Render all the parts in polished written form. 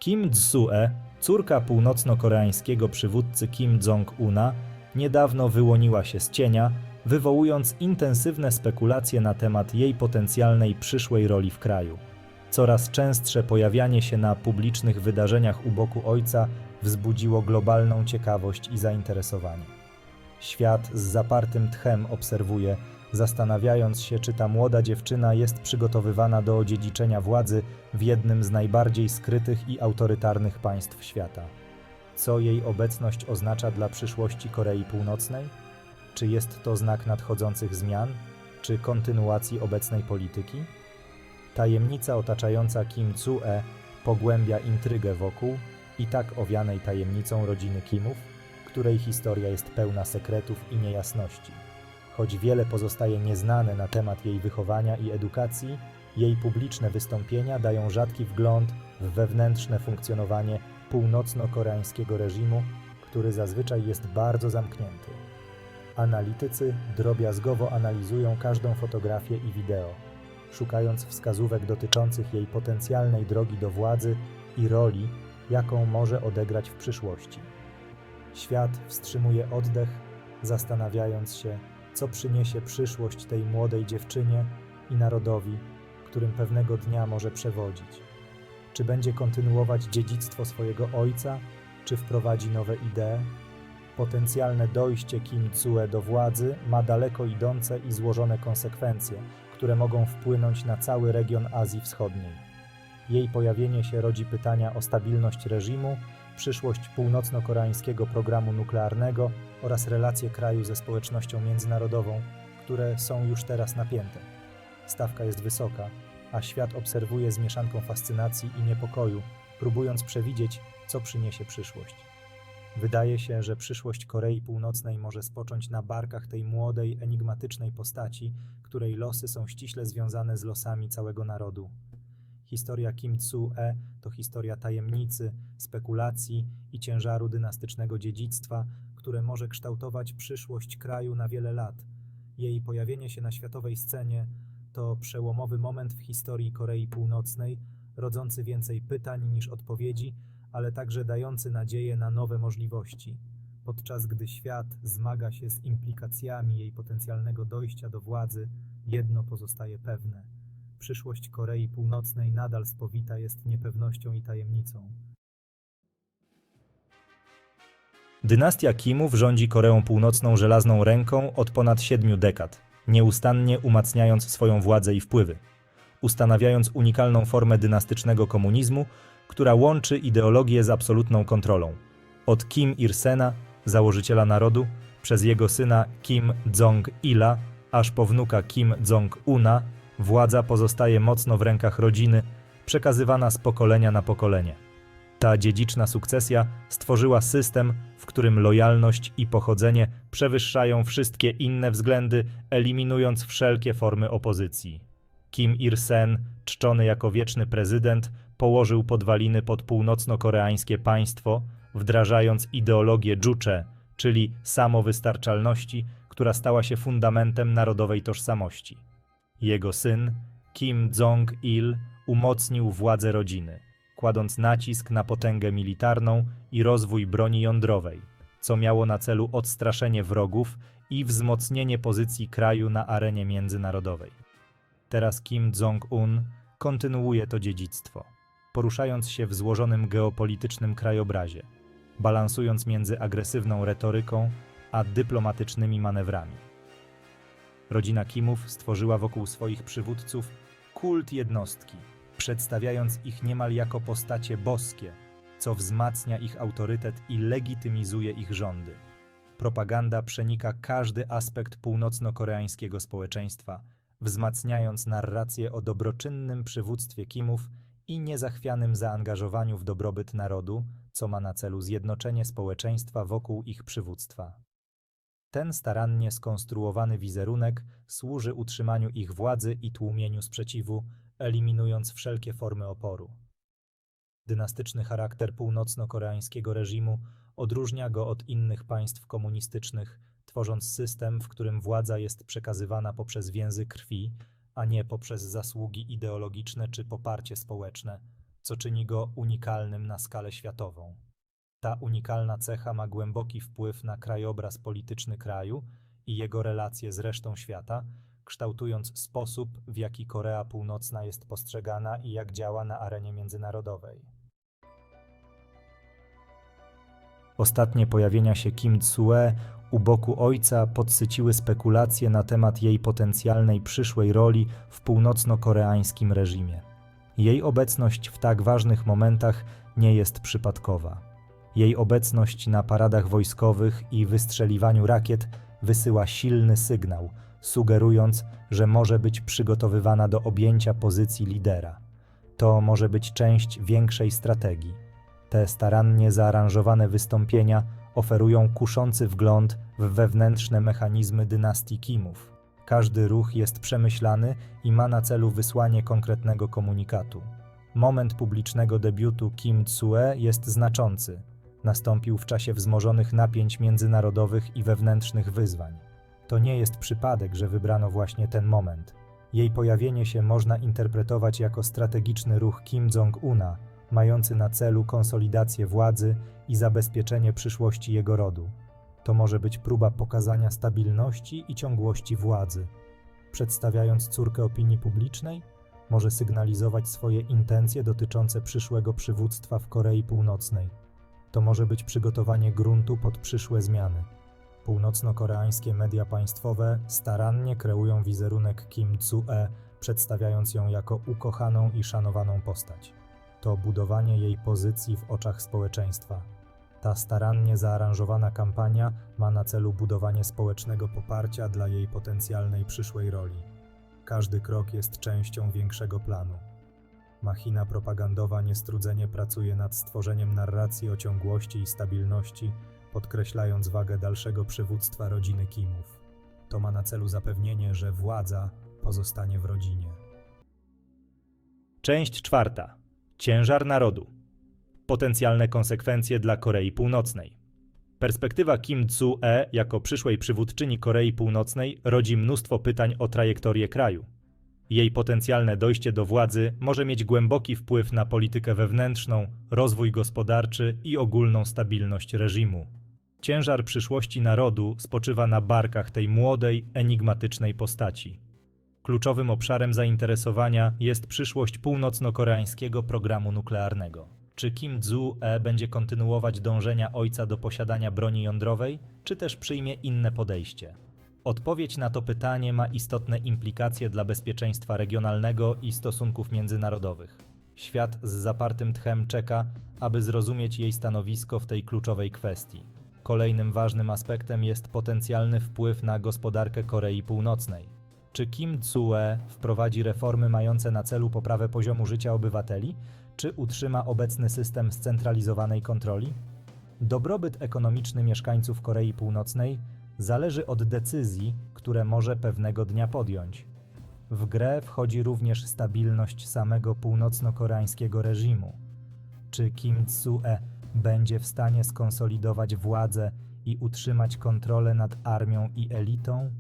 Kim Il-sue, córka północno-koreańskiego przywódcy Kim Jong-una, niedawno wyłoniła się z cienia, wywołując intensywne spekulacje na temat jej potencjalnej przyszłej roli w kraju. Coraz częstsze pojawianie się na publicznych wydarzeniach u boku ojca wzbudziło globalną ciekawość i zainteresowanie. Świat z zapartym tchem obserwuje, zastanawiając się, czy ta młoda dziewczyna jest przygotowywana do odziedziczenia władzy w jednym z najbardziej skrytych i autorytarnych państw świata. Co jej obecność oznacza dla przyszłości Korei Północnej? Czy jest to znak nadchodzących zmian, czy kontynuacji obecnej polityki? Tajemnica otaczająca Kim Il-sue pogłębia intrygę wokół i tak owianej tajemnicą rodziny Kimów, której historia jest pełna sekretów i niejasności. Choć wiele pozostaje nieznane na temat jej wychowania i edukacji, jej publiczne wystąpienia dają rzadki wgląd w wewnętrzne funkcjonowanie północno-koreańskiego reżimu, który zazwyczaj jest bardzo zamknięty. Analitycy drobiazgowo analizują każdą fotografię i wideo, szukając wskazówek dotyczących jej potencjalnej drogi do władzy i roli, jaką może odegrać w przyszłości. Świat wstrzymuje oddech, zastanawiając się, co przyniesie przyszłość tej młodej dziewczynie i narodowi, którym pewnego dnia może przewodzić. Czy będzie kontynuować dziedzictwo swojego ojca, czy wprowadzi nowe idee? Potencjalne dojście Kim Il-sue do władzy ma daleko idące i złożone konsekwencje, które mogą wpłynąć na cały region Azji Wschodniej. Jej pojawienie się rodzi pytania o stabilność reżimu, przyszłość północno-koreańskiego programu nuklearnego oraz relacje kraju ze społecznością międzynarodową, które są już teraz napięte. Stawka jest wysoka, a świat obserwuje z mieszanką fascynacji i niepokoju, próbując przewidzieć, co przyniesie przyszłość. Wydaje się, że przyszłość Korei Północnej może spocząć na barkach tej młodej, enigmatycznej postaci, której losy są ściśle związane z losami całego narodu. Historia Kim Il-sue to historia tajemnicy, spekulacji i ciężaru dynastycznego dziedzictwa, które może kształtować przyszłość kraju na wiele lat. Jej pojawienie się na światowej scenie to przełomowy moment w historii Korei Północnej, rodzący więcej pytań niż odpowiedzi, ale także dający nadzieję na nowe możliwości. Podczas gdy świat zmaga się z implikacjami jej potencjalnego dojścia do władzy, jedno pozostaje pewne. Przyszłość Korei Północnej nadal spowita jest niepewnością i tajemnicą. Dynastia Kimów rządzi Koreą Północną żelazną ręką od ponad 7 dekad, nieustannie umacniając swoją władzę i wpływy, ustanawiając unikalną formę dynastycznego komunizmu, która łączy ideologię z absolutną kontrolą. Od Kim Il-sena, założyciela narodu, przez jego syna Kim Jong-ila, aż po wnuka Kim Jong-una, władza pozostaje mocno w rękach rodziny, przekazywana z pokolenia na pokolenie. Ta dziedziczna sukcesja stworzyła system, w którym lojalność i pochodzenie przewyższają wszystkie inne względy, eliminując wszelkie formy opozycji. Kim Il-sen, czczony jako wieczny prezydent, położył podwaliny pod północno-koreańskie państwo, wdrażając ideologię Juche, czyli samowystarczalności, która stała się fundamentem narodowej tożsamości. Jego syn, Kim Jong-il, umocnił władzę rodziny, kładąc nacisk na potęgę militarną i rozwój broni jądrowej, co miało na celu odstraszenie wrogów i wzmocnienie pozycji kraju na arenie międzynarodowej. Teraz Kim Jong-un kontynuuje to dziedzictwo, poruszając się w złożonym geopolitycznym krajobrazie, balansując między agresywną retoryką a dyplomatycznymi manewrami. Rodzina Kimów stworzyła wokół swoich przywódców kult jednostki, przedstawiając ich niemal jako postacie boskie, co wzmacnia ich autorytet i legitymizuje ich rządy. Propaganda przenika każdy aspekt północno-koreańskiego społeczeństwa, wzmacniając narrację o dobroczynnym przywództwie Kimów i niezachwianym zaangażowaniu w dobrobyt narodu, co ma na celu zjednoczenie społeczeństwa wokół ich przywództwa. Ten starannie skonstruowany wizerunek służy utrzymaniu ich władzy i tłumieniu sprzeciwu, eliminując wszelkie formy oporu. Dynastyczny charakter północno-koreańskiego reżimu odróżnia go od innych państw komunistycznych, tworząc system, w którym władza jest przekazywana poprzez więzy krwi, a nie poprzez zasługi ideologiczne czy poparcie społeczne. co czyni go unikalnym na skalę światową. Ta unikalna cecha ma głęboki wpływ na krajobraz polityczny kraju i jego relacje z resztą świata, kształtując sposób, w jaki Korea Północna jest postrzegana i jak działa na arenie międzynarodowej. Ostatnie pojawienia się Kim Tsue u boku ojca podsyciły spekulacje na temat jej potencjalnej przyszłej roli w północno-koreańskim reżimie. Jej obecność w tak ważnych momentach nie jest przypadkowa. Jej obecność na paradach wojskowych i wystrzeliwaniu rakiet wysyła silny sygnał, sugerując, że może być przygotowywana do objęcia pozycji lidera. To może być część większej strategii. Te starannie zaaranżowane wystąpienia oferują kuszący wgląd w wewnętrzne mechanizmy dynastii Kimów. Każdy ruch jest przemyślany i ma na celu wysłanie konkretnego komunikatu. Moment publicznego debiutu Kim Tsue jest znaczący. Nastąpił w czasie wzmożonych napięć międzynarodowych i wewnętrznych wyzwań. To nie jest przypadek, że wybrano właśnie ten moment. Jej pojawienie się można interpretować jako strategiczny ruch Kim Jong-una, mający na celu konsolidację władzy i zabezpieczenie przyszłości jego rodu. To może być próba pokazania stabilności i ciągłości władzy. Przedstawiając córkę opinii publicznej, może sygnalizować swoje intencje dotyczące przyszłego przywództwa w Korei Północnej. To może być przygotowanie gruntu pod przyszłe zmiany. Północno-koreańskie media państwowe starannie kreują wizerunek Kim Tsue, przedstawiając ją jako ukochaną i szanowaną postać. To budowanie jej pozycji w oczach społeczeństwa. Ta starannie zaaranżowana kampania ma na celu budowanie społecznego poparcia dla jej potencjalnej przyszłej roli. Każdy krok jest częścią większego planu. Machina propagandowa niestrudzenie pracuje nad stworzeniem narracji o ciągłości i stabilności, podkreślając wagę dalszego przywództwa rodziny Kimów. To ma na celu zapewnienie, że władza pozostanie w rodzinie. Część 4. Ciężar narodu. Potencjalne konsekwencje dla Korei Północnej. Perspektywa Kim Tsue jako przyszłej przywódczyni Korei Północnej rodzi mnóstwo pytań o trajektorię kraju. Jej potencjalne dojście do władzy może mieć głęboki wpływ na politykę wewnętrzną, rozwój gospodarczy i ogólną stabilność reżimu. Ciężar przyszłości narodu spoczywa na barkach tej młodej, enigmatycznej postaci. Kluczowym obszarem zainteresowania jest przyszłość północno-koreańskiego programu nuklearnego. Czy Kim Jong-un będzie kontynuować dążenia ojca do posiadania broni jądrowej, czy też przyjmie inne podejście? Odpowiedź na to pytanie ma istotne implikacje dla bezpieczeństwa regionalnego i stosunków międzynarodowych. Świat z zapartym tchem czeka, aby zrozumieć jej stanowisko w tej kluczowej kwestii. Kolejnym ważnym aspektem jest potencjalny wpływ na gospodarkę Korei Północnej. Czy Kim Tsue wprowadzi reformy mające na celu poprawę poziomu życia obywateli, czy utrzyma obecny system scentralizowanej kontroli? Dobrobyt ekonomiczny mieszkańców Korei Północnej zależy od decyzji, które może pewnego dnia podjąć. W grę wchodzi również stabilność samego północno-koreańskiego reżimu. Czy Kim Tsue będzie w stanie skonsolidować władzę i utrzymać kontrolę nad armią i elitą?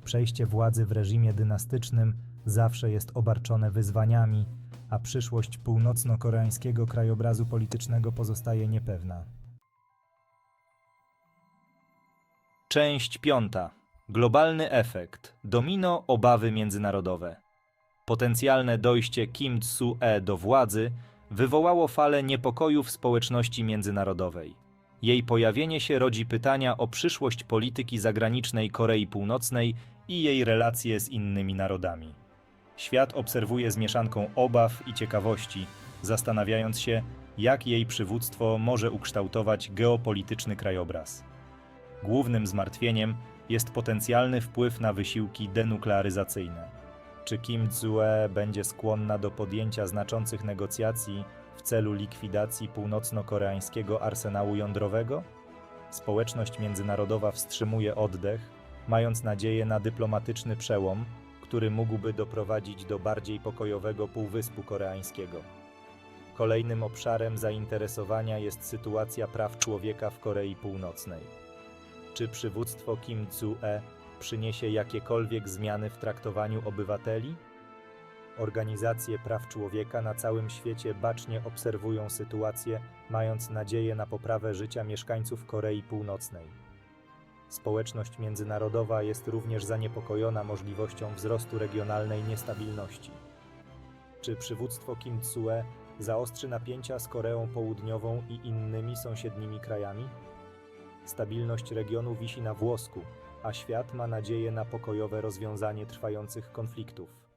Przejście władzy w reżimie dynastycznym zawsze jest obarczone wyzwaniami, a przyszłość północno-koreańskiego krajobrazu politycznego pozostaje niepewna. Część 5. Globalny efekt. Domino, obawy międzynarodowe. Potencjalne dojście Kim Tsue do władzy wywołało falę niepokoju w społeczności międzynarodowej. Jej pojawienie się rodzi pytania o przyszłość polityki zagranicznej Korei Północnej i jej relacje z innymi narodami. Świat obserwuje z mieszanką obaw i ciekawości, zastanawiając się, jak jej przywództwo może ukształtować geopolityczny krajobraz. Głównym zmartwieniem jest potencjalny wpływ na wysiłki denuklearyzacyjne. Czy Kim Tsue będzie skłonna do podjęcia znaczących negocjacji w celu likwidacji północno-koreańskiego arsenału jądrowego? Społeczność międzynarodowa wstrzymuje oddech, mając nadzieję na dyplomatyczny przełom, który mógłby doprowadzić do bardziej pokojowego Półwyspu Koreańskiego. Kolejnym obszarem zainteresowania jest sytuacja praw człowieka w Korei Północnej. Czy przywództwo Kim Tsue przyniesie jakiekolwiek zmiany w traktowaniu obywateli? Organizacje praw człowieka na całym świecie bacznie obserwują sytuację, mając nadzieję na poprawę życia mieszkańców Korei Północnej. Społeczność międzynarodowa jest również zaniepokojona możliwością wzrostu regionalnej niestabilności. Czy przywództwo Kim Il-sung zaostrzy napięcia z Koreą Południową i innymi sąsiednimi krajami? Stabilność regionu wisi na włosku, a świat ma nadzieję na pokojowe rozwiązanie trwających konfliktów.